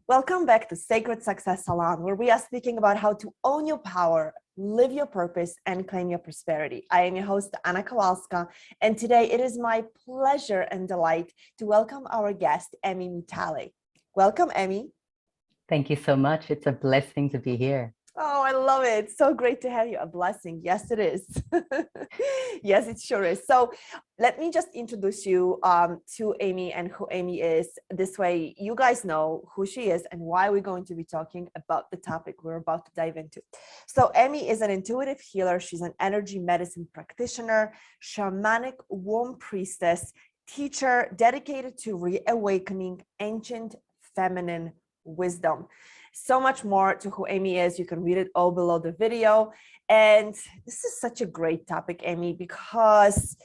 Welcome back to Sacred Success Salon, where we are speaking about how to own your power, live your purpose, and claim your prosperity. I am your host, Anna Kowalska, and today it is my pleasure and delight to welcome our guest, Emmy Mitale. Welcome, Emmy. Thank you so much. It's a blessing to be here. Oh, I love it. So great to have you. A blessing. Yes, it is. Yes, it sure is. So let me just introduce you to Amy and who Amy is. This way you guys know who she is and why we're going to be talking about the topic we're about to dive into. So Amy is an intuitive healer. She's an energy medicine practitioner, shamanic womb priestess, teacher dedicated to reawakening ancient feminine wisdom. So much more to who Amy is. You can read it all below the video. And this is such a great topic, Amy, because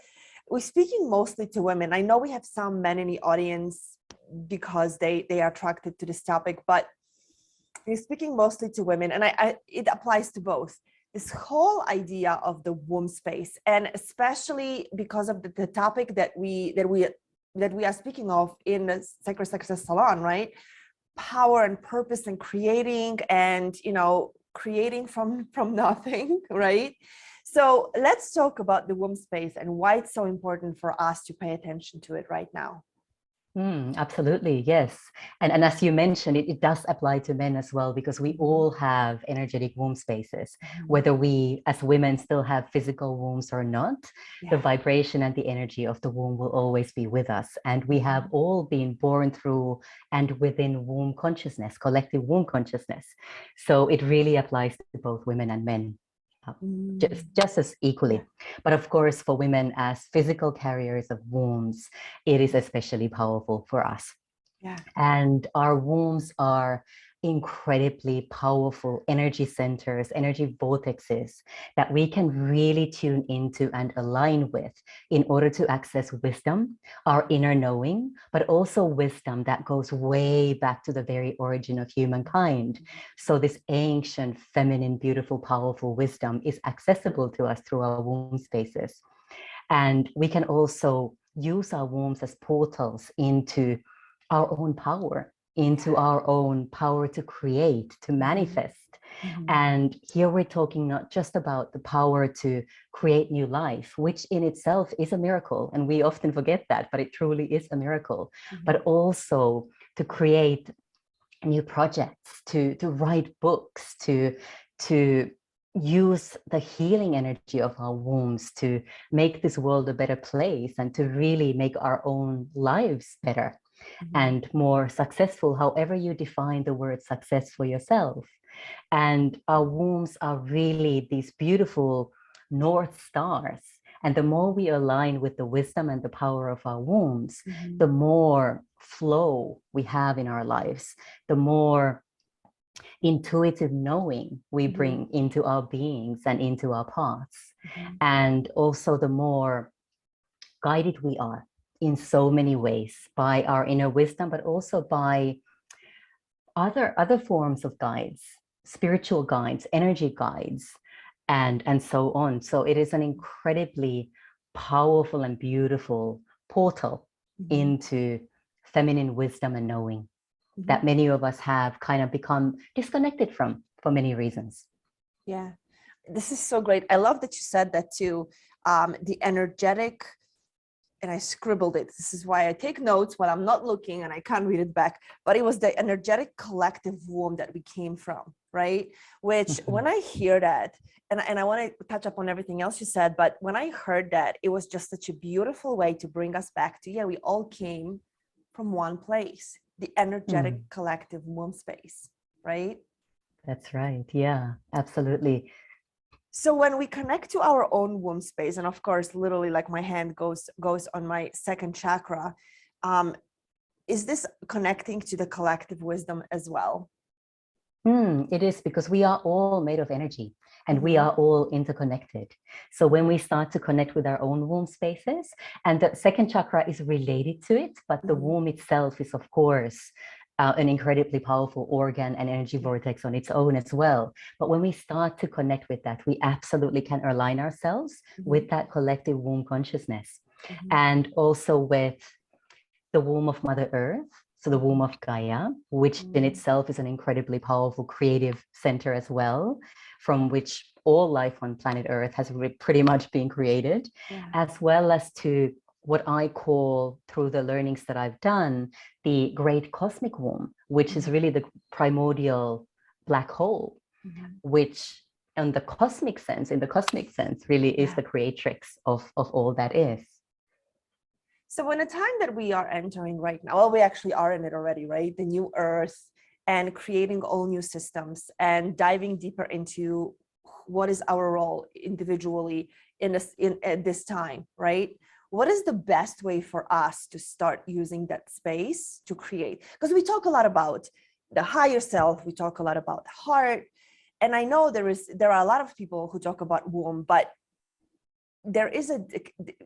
we're speaking mostly to women. I know we have some men in the audience because they are attracted to this topic, but we're speaking mostly to women, and it applies to both. This whole idea of the womb space, and especially because of the topic that we are speaking of in the Sacred Success Salon, right? Power and purpose and creating from nothing, right? So let's talk about the womb space and why it's so important for us to pay attention to it right now. Absolutely, yes. And as you mentioned, it does apply to men as well, because we all have energetic womb spaces, whether we as women still have physical wombs or not. The vibration and the energy of the womb will always be with us. And we have all been born through and within womb consciousness, collective womb consciousness. So it really applies to both women and men. Just as equally. But of course, for women as physical carriers of wombs, it is especially powerful for us. And our wombs are incredibly powerful energy centers, energy vortexes that we can really tune into and align with in order to access wisdom, our inner knowing, but also wisdom that goes way back to the very origin of humankind. So this ancient, feminine, beautiful, powerful wisdom is accessible to us through our womb spaces. And we can also use our wombs as portals into our own power, into our own power to create, to manifest. And here we're talking not just about the power to create new life, which in itself is a miracle. And we often forget that, but it truly is a miracle. But also to create new projects, to write books, to use the healing energy of our wombs to make this world a better place and to really make our own lives better. And more successful, however you define the word success for yourself. And our wombs are really these beautiful North Stars. And the more we align with the wisdom and the power of our wombs, the more flow we have in our lives, the more intuitive knowing we bring into our beings and into our paths. And also the more guided we are in so many ways by our inner wisdom, but also by other forms of guides, spiritual guides, energy guides, and so on. So it is an incredibly powerful and beautiful portal into feminine wisdom and knowing that many of us have kind of become disconnected from for many reasons. Yeah, this is so great. I love that you said that too. The energetic, and I scribbled it. This is why I take notes when I'm not looking and I can't read it back. But it was the energetic collective womb that we came from, right? Which when I hear that, and I want to touch up on everything else you said, but when I heard that, it was just such a beautiful way to bring us back to, we all came from one place, the energetic collective womb space, right? That's right. Yeah, absolutely. So when we connect to our own womb space, and of course, literally like my hand goes on my second chakra, is this connecting to the collective wisdom as well? It is, because we are all made of energy and we are all interconnected. So when we start to connect with our own womb spaces, and the second chakra is related to it, but the womb itself is, of course, an incredibly powerful organ and energy vortex on its own as well. But when we start to connect with that, we absolutely can align ourselves with that collective womb consciousness and also with the womb of Mother Earth. So the womb of Gaia, which in itself is an incredibly powerful creative center as well, from which all life on planet Earth has pretty much been created, as well as to what I call, through the learnings that I've done, the great cosmic womb, which is really the primordial black hole, which in the cosmic sense, really is the creatrix of all that is. So in a time that we are entering right now, well, we actually are in it already, right? The new Earth, and creating all new systems and diving deeper into what is our role individually in this at this time, right? What is the best way for us to start using that space to create? Because we talk a lot about the higher self, we talk a lot about heart, and I know there are a lot of people who talk about womb, but there is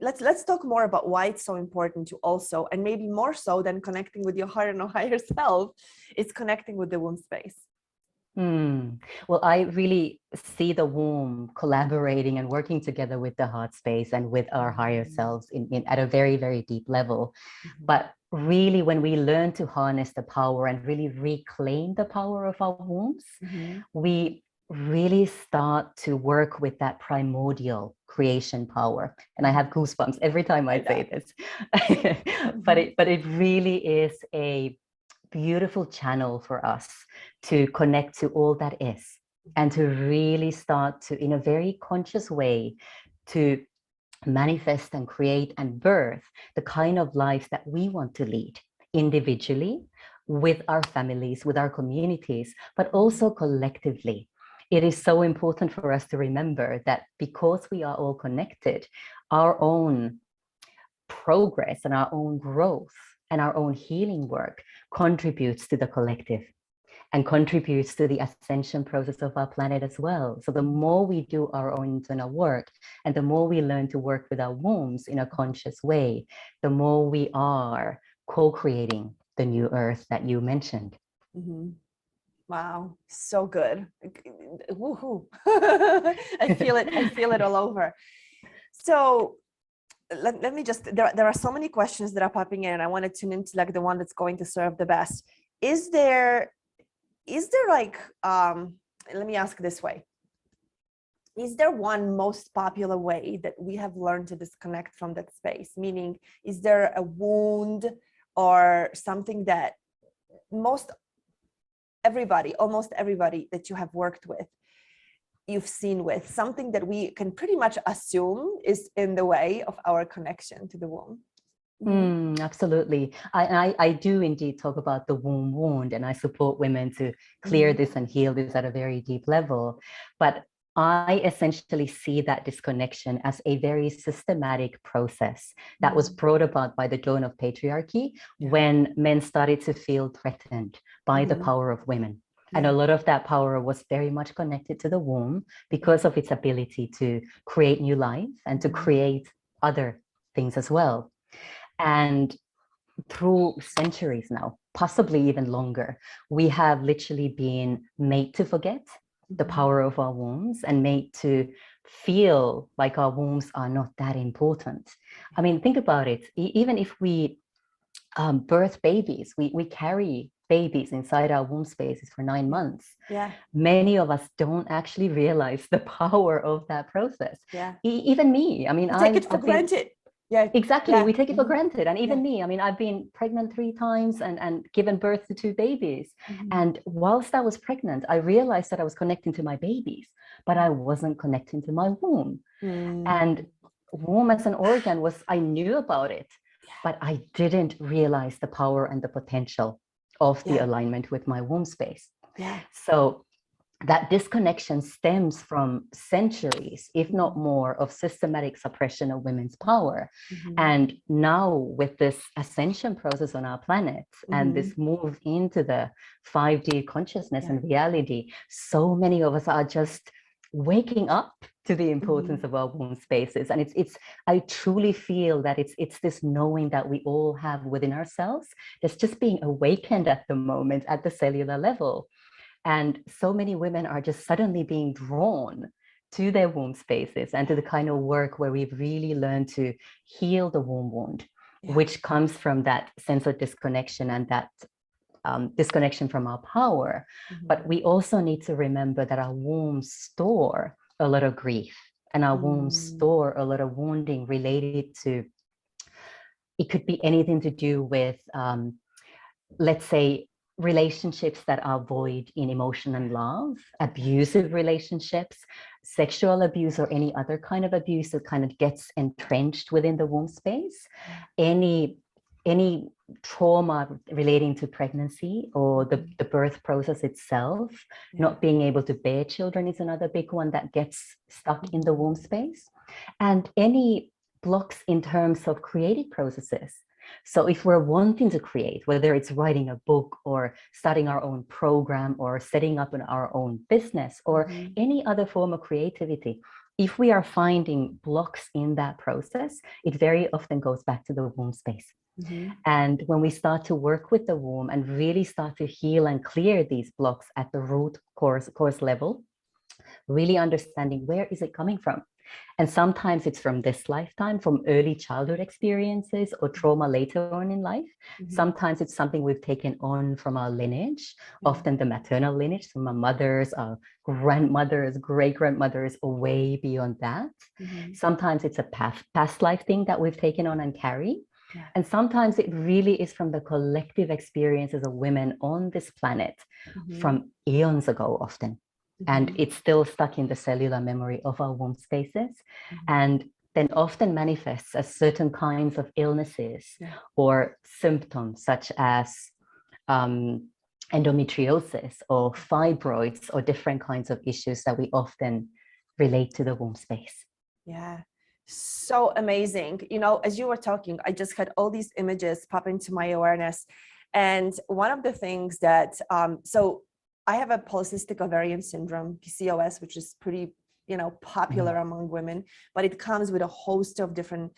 let's talk more about why it's so important to also, and maybe more so than connecting with your heart and your higher self, it's connecting with the womb space. Well, I really see the womb collaborating and working together with the heart space and with our higher selves at a very, very deep level. But really, when we learn to harness the power and really reclaim the power of our wombs, we really start to work with that primordial creation power. And I have goosebumps every time I say this. But it really is a beautiful channel for us to connect to all that is, and to really start to, in a very conscious way, to manifest and create and birth the kind of life that we want to lead individually, with our families, with our communities, but also collectively. It is so important for us to remember that because we are all connected, our own progress and our own growth and our own healing work contributes to the collective and contributes to the ascension process of our planet as well. So the more we do our own internal work, and the more we learn to work with our wombs in a conscious way, the more we are co-creating the new Earth that you mentioned. Wow, so good. Woohoo. I feel it all over. So let me just, there are so many questions that are popping in, and I want to tune into like the one that's going to serve the best. Is there like, let me ask this way. Is there one most popular way that we have learned to disconnect from that space? Meaning, is there a wound or something that almost everybody that you have worked with, you've seen with, something that we can pretty much assume is in the way of our connection to the womb? Absolutely. I do indeed talk about the womb wound, and I support women to clear this and heal this at a very deep level. But I essentially see that disconnection as a very systematic process that was brought about by the dawn of patriarchy, when men started to feel threatened by the power of women. And a lot of that power was very much connected to the womb because of its ability to create new life and to create other things as well. And through centuries now, possibly even longer, we have literally been made to forget the power of our wombs and made to feel like our wombs are not that important. I mean, think about it. Even if we birth babies, we carry babies inside our womb spaces for 9 months. Many of us don't actually realize the power of that process. Even me. I mean, I take it for granted. Exactly. We take it for granted. And even me, I mean, I've been pregnant 3 times and given birth to 2 babies. And whilst I was pregnant, I realized that I was connecting to my babies, but I wasn't connecting to my womb. And womb as an organ I knew about it, but I didn't realize the power and the potential of the alignment with my womb space. So that disconnection stems from centuries, if not more, of systematic suppression of women's power. And now with this ascension process on our planet and this move into the 5D consciousness and reality, so many of us are just waking up to the importance of our womb spaces. And I truly feel that it's this knowing that we all have within ourselves that's just being awakened at the moment at the cellular level. And so many women are just suddenly being drawn to their womb spaces and to the kind of work where we've really learned to heal the womb wound which comes from that sense of disconnection and that disconnection from our power. But we also need to remember that our wombs store a lot of grief, and our wombs store a lot of wounding related to, it could be anything to do with, let's say, relationships that are void in emotion and love, abusive relationships, sexual abuse, or any other kind of abuse that kind of gets entrenched within the womb space, any trauma relating to pregnancy or the birth process itself, not being able to bear children is another big one that gets stuck in the womb space, and any blocks in terms of creative processes. So if we're wanting to create, whether it's writing a book or starting our own program or setting up our own business or any other form of creativity, if we are finding blocks in that process, it very often goes back to the womb space. And when we start to work with the womb and really start to heal and clear these blocks at the root cause level, really understanding where is it coming from. And sometimes it's from this lifetime, from early childhood experiences or trauma later on in life. Sometimes it's something we've taken on from our lineage, often the maternal lineage, from our mothers, our grandmothers, great-grandmothers, or way beyond that. Sometimes it's a past life thing that we've taken on and carry. And sometimes it really is from the collective experiences of women on this planet from eons ago, often. And it's still stuck in the cellular memory of our womb spaces, and then often manifests as certain kinds of illnesses or symptoms, such as endometriosis or fibroids or different kinds of issues that we often relate to the womb space. Yeah. So amazing. You know, as you were talking, I just had all these images pop into my awareness. And one of the things that, so I have a polycystic ovarian syndrome, PCOS, which is pretty, you know, popular among women, but it comes with a host of different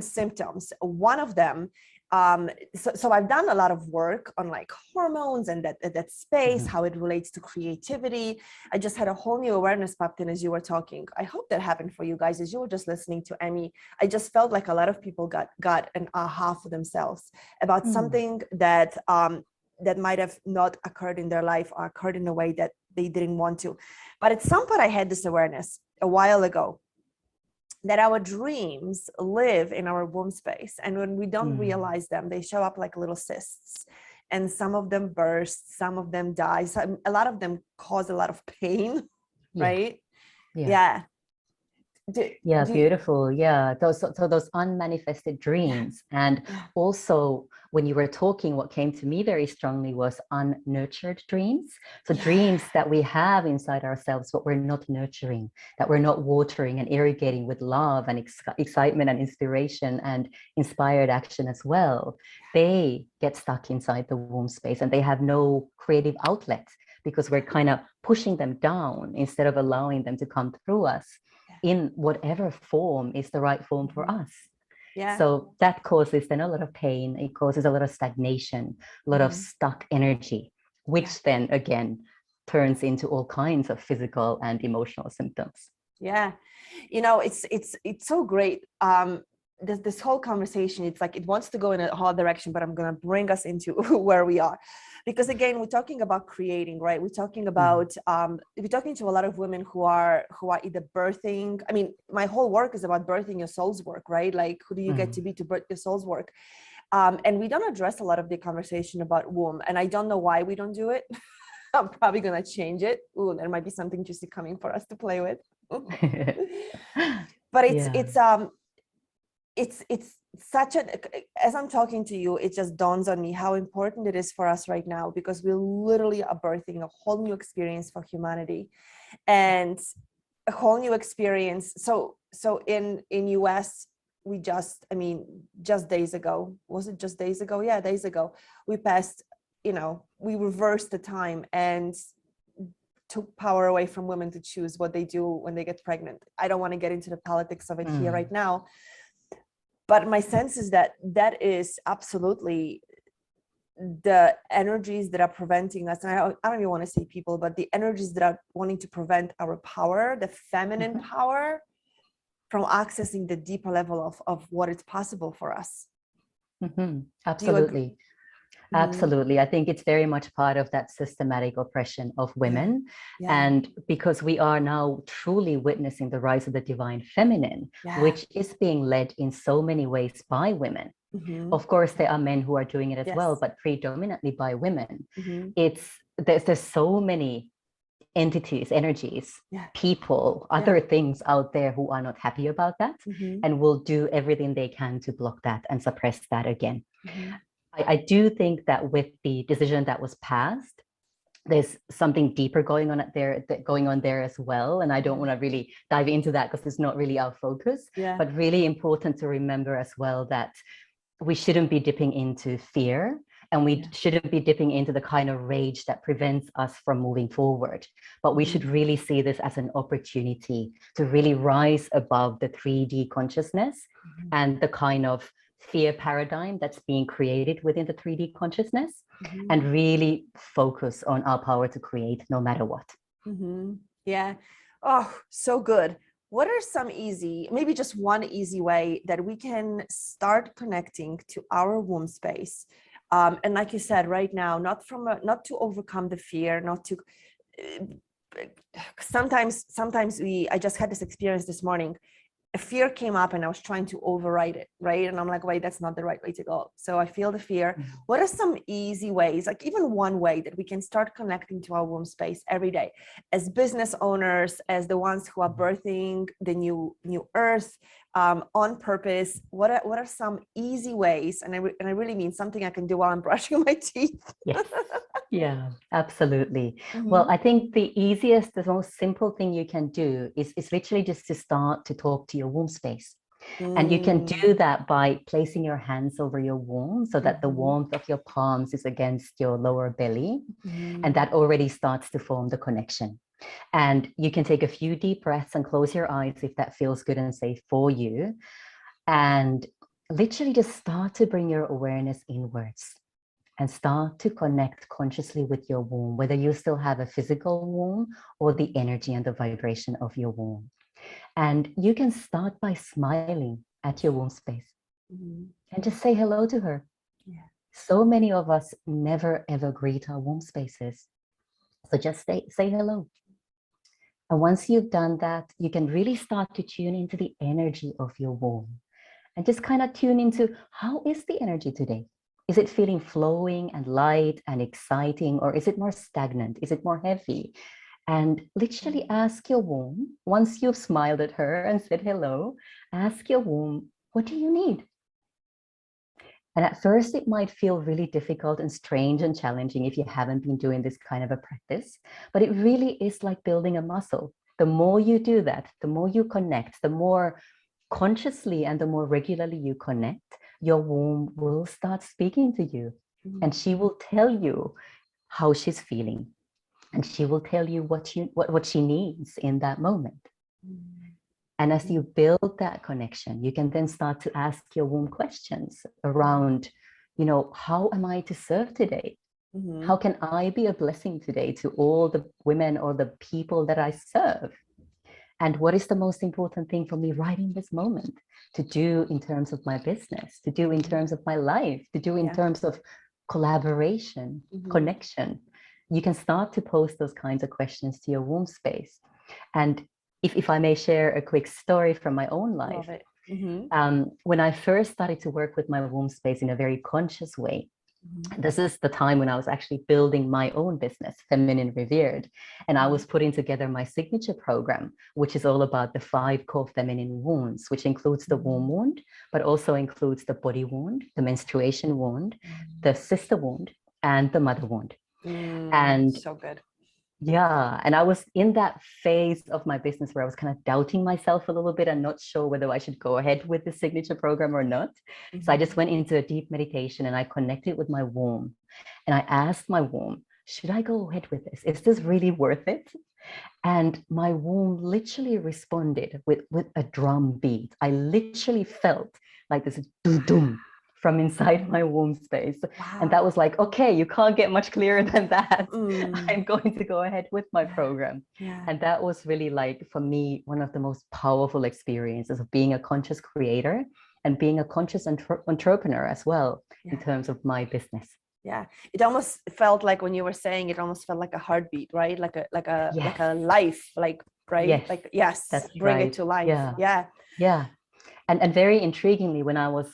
symptoms. One of them, so I've done a lot of work on like hormones and that space, how it relates to creativity. I just had a whole new awareness popped in as you were talking. I hope that happened for you guys as you were just listening to Emmy. I just felt like a lot of people got an aha for themselves about something that that might have not occurred in their life or occurred in a way that they didn't want to. But at some point I had this awareness a while ago that our dreams live in our womb space. And when we don't realize them, they show up like little cysts. And some of them burst, some of them die. So a lot of them cause a lot of pain, right? Yeah. Beautiful. Yeah, those unmanifested dreams. And also when you were talking, what came to me very strongly was unnurtured dreams. So dreams that we have inside ourselves, but we're not nurturing, that we're not watering and irrigating with love and excitement and inspiration and inspired action as well. They get stuck inside the womb space and they have no creative outlet because we're kind of pushing them down instead of allowing them to come through us in whatever form is the right form for us. So that causes then a lot of pain. It causes a lot of stagnation, a lot of stuck energy, which then again turns into all kinds of physical and emotional symptoms. Yeah, you know, it's so great. This whole conversation, it's like it wants to go in a whole direction, but I'm going to bring us into where we are, because again, we're talking about creating, right? We're talking about we're talking to a lot of women who are either birthing. I mean, my whole work is about birthing your soul's work, right? Like, who do you get to be to birth your soul's work? And we don't address a lot of the conversation about womb, and I don't know why we don't do it. I'm probably going to change it. Ooh, there might be something juicy coming for us to play with. But it's such as I'm talking to you, it just dawns on me how important it is for us right now, because we literally are birthing a whole new experience for humanity and a whole new experience. So in US, we just days ago, was it just days ago? Yeah, days ago, we passed, we reversed the time and took power away from women to choose what they do when they get pregnant. I don't want to get into the politics of it here right now. But my sense is that is absolutely the energies that are preventing us. And I don't even want to say people, but the energies that are wanting to prevent our power, the feminine power, from accessing the deeper level of what is possible for us. Do you agree? Absolutely. Absolutely. I think it's very much part of that systematic oppression of women. Yeah. And because we are now truly witnessing the rise of the divine feminine, Yeah. which is being led in so many ways by women. Of course, there are men who are doing it as well, Yes. but predominantly by women. There's so many entities, energies, people, other things out there who are not happy about that and will do everything they can to block that and suppress that again. I do think that with the decision that was passed, there's something deeper going on there as well. And I don't want to really dive into that because it's not really our focus, but really important to remember as well that we shouldn't be dipping into fear, and we shouldn't be dipping into the kind of rage that prevents us from moving forward. But we should really see this as an opportunity to really rise above the 3D consciousness and the kind of fear paradigm that's being created within the 3D consciousness, and really focus on our power to create no matter what. Yeah. Oh, so good. What are some easy, maybe just one easy way that we can start connecting to our womb space? And like you said, right now, not to overcome the fear, not to, sometimes I just had this experience this morning. A fear came up and I was trying to override it, right? And I'm like, wait, that's not the right way to go. So I feel the fear. What are some easy ways, like even one way that we can start connecting to our womb space every day as business owners, as the ones who are birthing the new earth on purpose? What are some easy ways? And I really mean something I can do while I'm brushing my teeth. Yes. Yeah, absolutely. Well, I think the easiest, the most simple thing you can do is literally just to start to talk to your womb space. And you can do that by placing your hands over your womb so that the warmth of your palms is against your lower belly. And that already starts to form the connection. And you can take a few deep breaths and close your eyes if that feels good and safe for you. And literally just start to bring your awareness inwards and start to connect consciously with your womb, whether you still have a physical womb or the energy and the vibration of your womb. And you can start by smiling at your womb space and just say hello to her. So many of us never ever greet our womb spaces. So just say hello. And once you've done that, you can really start to tune into the energy of your womb and just kind of tune into, how is the energy today? Is it feeling flowing and light and exciting, or is it more stagnant? Is it more heavy? And literally ask your womb, once you've smiled at her and said hello, ask your womb, what do you need? And at first it might feel really difficult and strange and challenging if you haven't been doing this kind of a practice, but it really is like building a muscle. The more you do that, the more you connect, the more consciously and the more regularly you connect, your womb will start speaking to you, and she will tell you how she's feeling, and she will tell you what she needs in that moment. And as you build that connection, you can then start to ask your womb questions around, how am I to serve today? How can I be a blessing today to all the women or the people that I serve? And what is the most important thing for me right in this moment to do in terms of my business, to do in terms of my life, to do in terms of collaboration, connection? You can start to pose those kinds of questions to your womb space. And if I may share a quick story from my own life, when I first started to work with my womb space in a very conscious way, this is the time when I was actually building my own business, Feminine Revered. And I was putting together my signature program, which is all about the 5 core feminine wounds, which includes the womb wound, but also includes the body wound, the menstruation wound, the sister wound, and the mother wound. And so good. Yeah. And I was in that phase of my business where I was kind of doubting myself a little bit and not sure whether I should go ahead with the signature program or not. So I just went into a deep meditation and I connected with my womb. And I asked my womb, should I go ahead with this? Is this really worth it? And my womb literally responded with a drum beat. I literally felt like this doom from inside my womb space. And that Wow. was like, okay, you can't get much clearer than that. Mm, I'm going to go ahead with my yeah. program. Yeah. And that was really like, for me, one of the most powerful experiences of being a conscious creator and being a conscious entrepreneur as well, in Yeah. terms of my business. Yeah. It almost felt like when you were saying it almost felt like a heartbeat, right? Like Yes, a life, like, right? yes, Like, yes, that's bring it right. to life. Yeah, Yeah. yeah. And very intriguingly, when I was,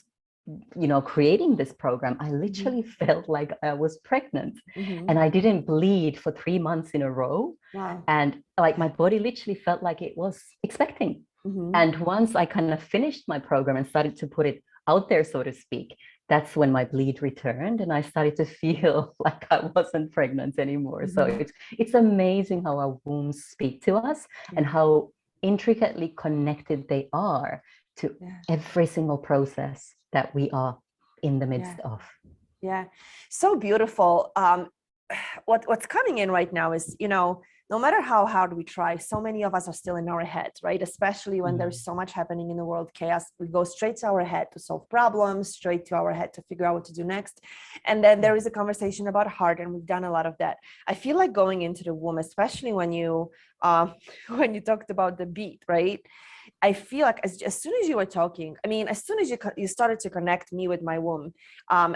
creating this program, I Mm-hmm. literally felt like I was pregnant, Mm-hmm. and I didn't bleed for 3 months in a row. Wow. And like Yeah. my body literally felt like it was expecting. Mm-hmm. And once I kind of finished my program and started to put it out there, so to speak, that's when my bleed returned and I started to feel like I wasn't pregnant anymore. So Mm-hmm. it's amazing how our wombs speak to us and Yeah. how intricately connected they are to Yeah. every single process that we are in the Yeah. midst of. Yeah. So beautiful. What's coming in right now is, no matter how hard we try, so many of us are still in our head, right? Especially when Mm. there's so much happening in the world, chaos. We go straight to our head to solve problems, straight to our head to figure out what to do next. And then there is a conversation about heart, and we've done a lot of that. I feel like going into the womb, especially when you when you talked about the beat, right? I feel like as soon as you were talking, I mean, as soon as you started to connect me with my womb,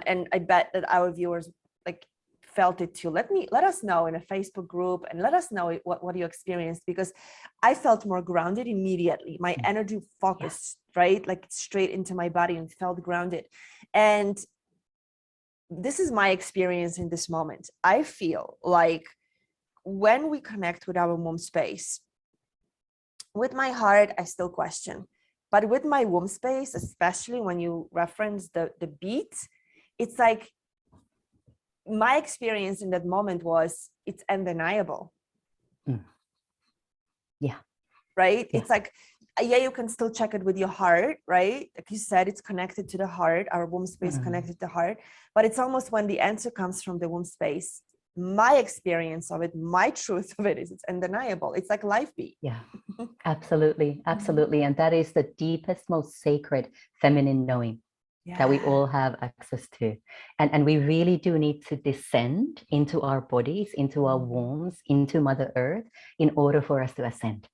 and I bet that our viewers like felt it too. Let us know in a Facebook group and let us know what you experienced, because I felt more grounded immediately. My energy Yeah. focused, right, like straight into my body and felt grounded. And this is my experience in this moment. I feel like when we connect with our womb space, with my heart, I still question. But with my womb space, especially when you reference the beat, it's like my experience in that moment was it's undeniable. Mm. Yeah. Right? Yeah. It's like, yeah, you can still check it with your heart, right? Like you said, it's connected to the heart, our womb space connected to the heart. But it's almost when the answer comes from the womb space, my experience of it, my truth of it is it's undeniable. It's like life beat. Yeah. Absolutely. Absolutely. And that is the deepest, most sacred feminine knowing that we Yeah. all have access to. And we really do need to descend into our bodies, into our wombs, into Mother Earth in order for us to ascend.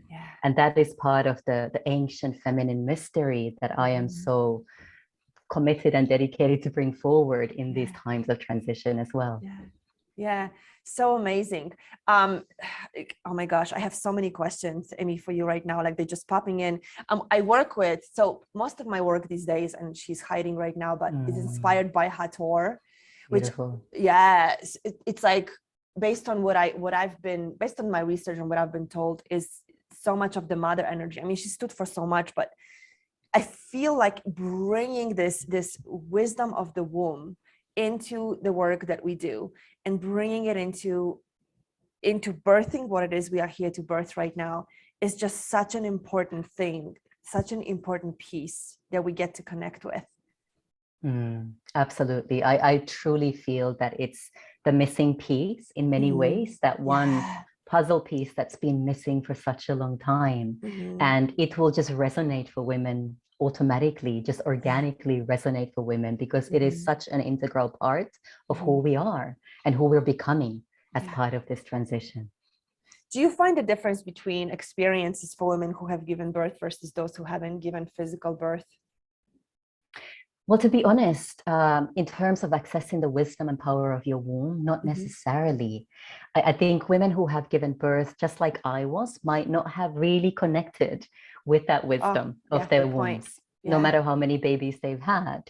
Yeah. And that is part of the ancient feminine mystery that I am so committed and dedicated to bring forward in these times of transition as well. Yeah. Yeah. So amazing. Oh my gosh, I have so many questions, Amy, for you right now. Like they're just popping in. I work with, so most of my work these days, and she's hiding right now, but is inspired by Hathor, which, Beautiful. yeah, it's like based on based on my research and what I've been told is so much of the mother energy. I mean, she stood for so much, but I feel like bringing this wisdom of the womb into the work that we do and bringing it into birthing what it is we are here to birth right now is just such an important thing, such an important piece that we get to connect with. Absolutely. I truly feel that it's the missing piece in many ways, that one Yeah. puzzle piece that's been missing for such a long time. And it will just resonate for women automatically, just organically resonate for women, because it is such an integral part of who we are and who we're becoming as part of this transition. Do you find a difference between experiences for women who have given birth versus those who haven't given physical birth? Well, to be honest, in terms of accessing the wisdom and power of your womb, not necessarily. I think women who have given birth, just like I was, might not have really connected with that wisdom of their wombs, no matter how many babies they've had.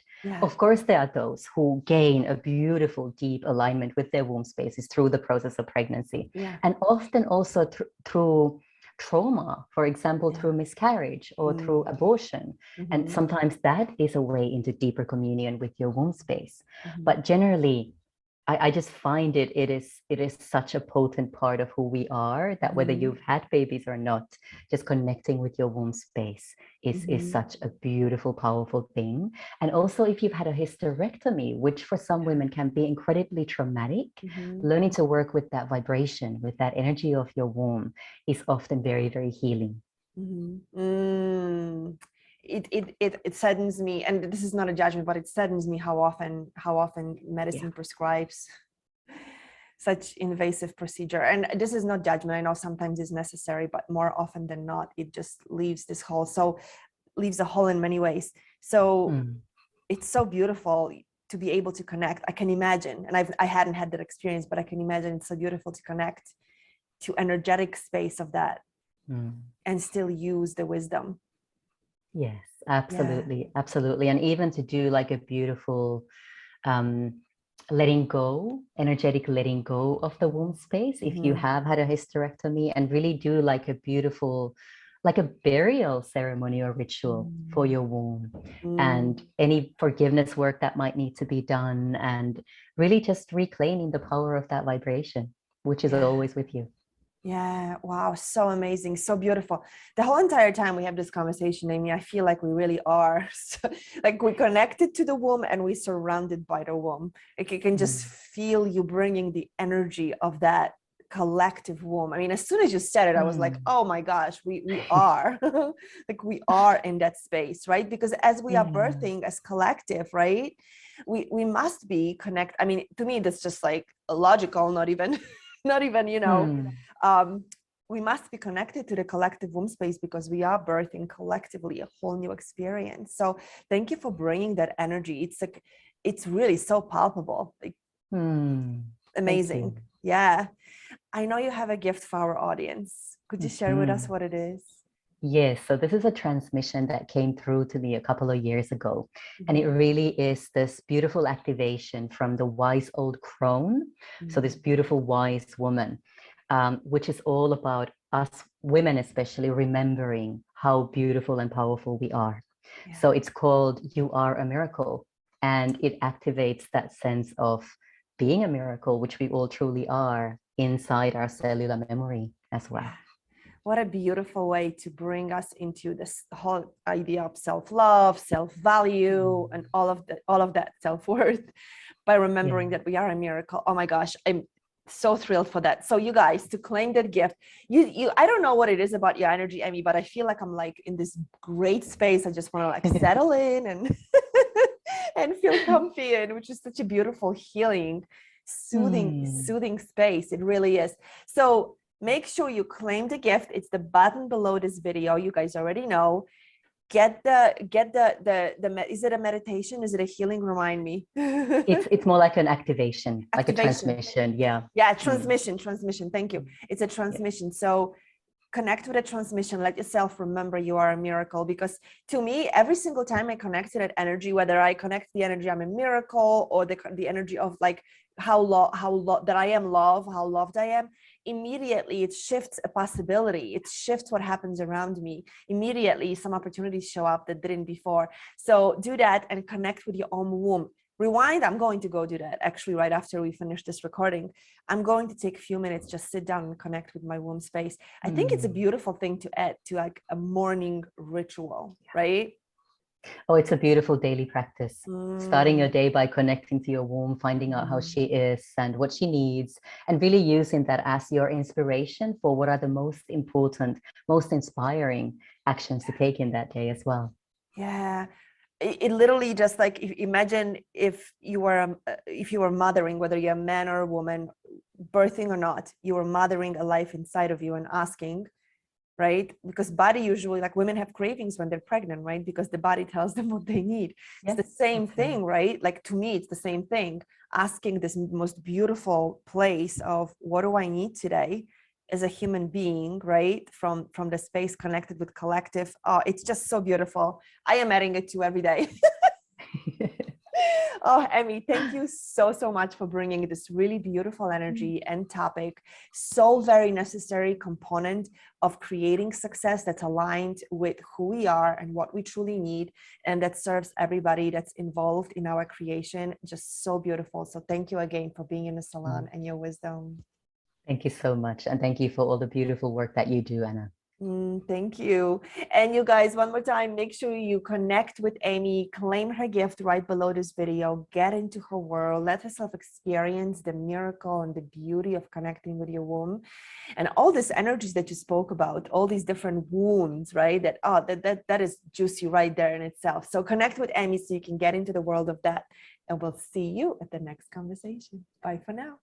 Of course, there are those who gain a beautiful, deep alignment with their womb spaces through the process of pregnancy, and often also through trauma, for example, through miscarriage or through abortion. And sometimes that is a way into deeper communion with your womb space. But generally, I just find it is such a potent part of who we are, that whether you've had babies or not, just connecting with your womb space is such a beautiful, powerful thing. And also, if you've had a hysterectomy, which for some women can be incredibly traumatic, learning to work with that vibration, with that energy of your womb is often very, very healing. it saddens me, and this is not a judgment, but it saddens me how often medicine prescribes such invasive procedure. And this is not judgment. I know sometimes it's necessary, but more often than not, it just leaves this hole. So leaves a hole in many ways. So it's so beautiful to be able to connect. I can imagine, and I hadn't had that experience, but I can imagine it's so beautiful to connect to energetic space of that and still use the wisdom. Yes, absolutely. Absolutely. And even to do like a beautiful letting go, energetic letting go of the womb space, if you have had a hysterectomy, and really do like a beautiful, like a burial ceremony or ritual for your womb, and any forgiveness work that might need to be done, and really just reclaiming the power of that vibration, which is always with you. Yeah. Wow. So amazing. So beautiful. The whole entire time we have this conversation, Amy, I feel like we really are like we're connected to the womb and we're surrounded by the womb. Like you can just feel you bringing the energy of that collective womb. I mean, as soon as you said it, I was like, oh my gosh, we are like we are in that space, right? Because as we are birthing as collective, right? We must be connect. I mean, to me, that's just like logical, not even not even, you know, we must be connected to the collective womb space because we are birthing collectively a whole new experience. So thank you for bringing that energy. It's like, it's really so palpable, like amazing. Yeah. I know you have a gift for our audience. Could you share with us what it is? Yes, so this is a transmission that came through to me a couple of years ago. And it really is this beautiful activation from the wise old crone. So this beautiful wise woman, which is all about us women, especially remembering how beautiful and powerful we are. So it's called You Are a Miracle. And it activates that sense of being a miracle, which we all truly are inside our cellular memory as well. What a beautiful way to bring us into this whole idea of self-love, self-value, and all of that self-worth by remembering that we are a miracle. Oh my gosh, I'm so thrilled for that. So you guys, to claim that gift, you I don't know what it is about your energy, Emmy, but I feel like I'm like in this great space. I just want to like settle in and and feel comfy, and which is such a beautiful healing, soothing space. It really is. So make sure you claim the gift. It's the button below this video. You guys already know. Get the is it a meditation? Is it a healing? Remind me. It's more like an activation, like a transmission. Yeah, transmission. Thank you. It's a transmission. So connect with a transmission. Let yourself remember you are a miracle, because to me, every single time I connect to that energy, whether I connect the energy I'm a miracle, or the energy of like that I am love, how loved I am, immediately it shifts a possibility. It shifts what happens around me. Immediately some opportunities show up that didn't before. So do that and connect with your own womb. Rewind. I'm going to go do that actually right after we finish this recording. I'm going to take a few minutes, just sit down and connect with my womb space. I think it's a beautiful thing to add to like a morning ritual, right? Oh, it's a beautiful daily practice. Starting your day by connecting to your womb, finding out how she is and what she needs, and really using that as your inspiration for what are the most important, most inspiring actions to take in that day as well. Yeah. It literally just like, imagine if you were mothering, whether you're a man or a woman, birthing or not, you were mothering a life inside of you and asking, right? Because body usually, like women have cravings when they're pregnant, right? Because the body tells them what they need. It's the same thing, right? Like to me, it's the same thing. Asking this most beautiful place of what do I need today as a human being, right? From the space connected with collective. Oh, it's just so beautiful. I am adding it to every day. Oh, Emmy, thank you so much for bringing this really beautiful energy and topic. So very necessary component of creating success that's aligned with who we are and what we truly need, and that serves everybody that's involved in our creation. Just so beautiful. So thank you again for being in the salon and your wisdom. Thank you so much. And thank you for all the beautiful work that you do, Anna. Thank you. And you guys, one more time, make sure you connect with Amy, claim her gift right below this video, get into her world, let herself experience the miracle and the beauty of connecting with your womb. And all these energies that you spoke about, all these different wounds, right? That is juicy right there in itself. So connect with Amy so you can get into the world of that. And we'll see you at the next conversation. Bye for now.